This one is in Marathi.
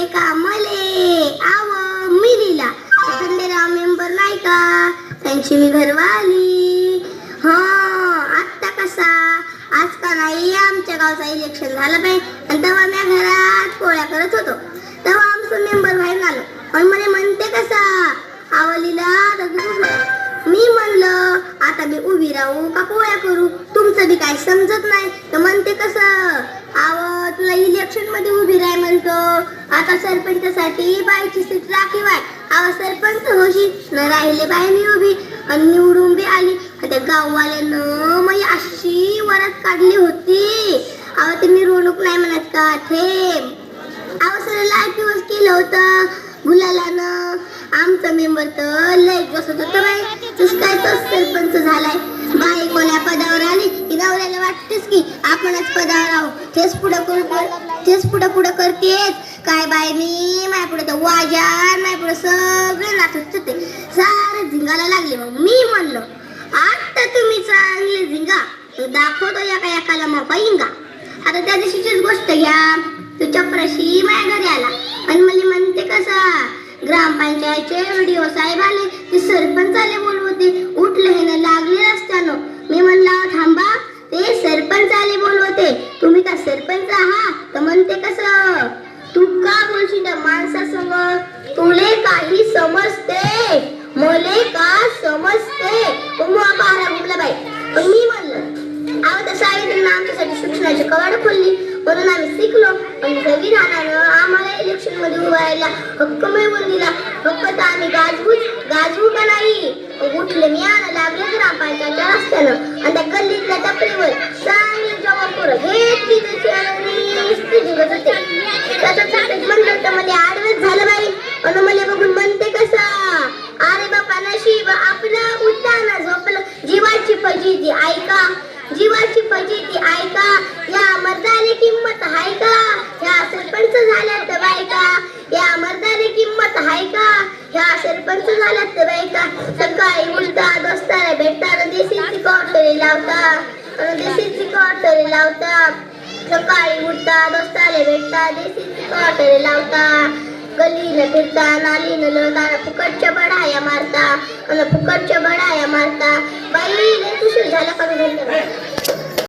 का मले आव मिलीला खंडेराव मेंबर नाही का त्यांची मी घरवाली. आत्ता कसा आज का नाही आमच्या गावचा इलेक्शन झालं बाई आणि तेव्हा मी घरात पोळ्या करत होतो तेव्हा आमचं मेंबर बाहेर आलो आणि मला म्हणते कसा आवलीला मी म्हणलं आता मी उभी राहू का पोळ्या करू तुमचं बी काय समजत नाही तर म्हणते कसं आव तुला इलेक्शन मध्ये उभी राह म्हणतो आता सरपंचासाठी बाईची सीट राखी वाय आव सरपंच होशी न राहिले बाई मी उभी आणि निवडून बी आली त्या गाववाल्यानं मग अशी वरात काढली होती अहो ते मिरवणूक नाही म्हणत का थेंब अहो सर लाईव्ह केलं होतं गुलालानं आमचा मेंबर तर लय बसत होतं बाई तसं काय तोच सरपंच झालाय बाई कोण्या पदावर आली की नवऱ्याला वाटतेच की आपणच पदावर आहो तेच पुढं करतेच काय बाई मी माय पुढे तर वाजा माय पुढे सगळे नाचत होते सारं झिंगाला लागले मग मी म्हणलं आता तुम्ही चांगले झिंगा दाखवतो एकाला मग हिंगा. आता त्या दिवशीचीच गोष्ट घ्या तू चपराशी माझ्या घरी आला आणि मला म्हणते कसा ग्रामपंचायतचे व्हिडिओ साहेब आले ते सरपंच आले बोलवते उठले हे लागले रस्त्यानं मी म्हणला थांबा ते सरपंच आले बोलवते तुम्ही का सरपंच आहात तर म्हणते कसं तू का बोलशील त्या माणसासमोर तुले काही समजते मले का समजते बाई मी म्हणलं अहो त्या सावित्रीनं आमच्यासाठी शिक्षणाची कवाड खोलली म्हणून आम्ही शिकलो आणि संविधानानं आम्हाला इलेक्शन मध्ये उभारायला हक्क मिळवून दिला फक्त आम्ही गाजवू का नाही उठले मी आणा लागले ग्रामपंचायतच्या रस्त्यानं आणि त्या गल्लीतल्या टपरीवर चांगले जवान पोरं घेतली जिगत होते त्याचं म्हणलं तर मला आडवच झालं बाई आणि मला बघून म्हणते कसा अरे बापा नशीब आपलं उद्यान झोपलं जीवाची फजिती ऐका जीवाची फजिती ऐका या मर्दाने किंमत आहे का या सरपंच झाल्यात बायका या मर्दाने किंमत आहे का या सरपंच झाल्यात बायका सकाळी उलटा दोस्ताला भेटताना देशीची कॉटरी लावता सकाळी उठता दोस्ताला भेटता देशीची कॉटरी लावता गलीनं फिरता नालीनं लोळताना फुकटच्या बढाया मारता बाई लय उशीर झाला का? धन्यवाद.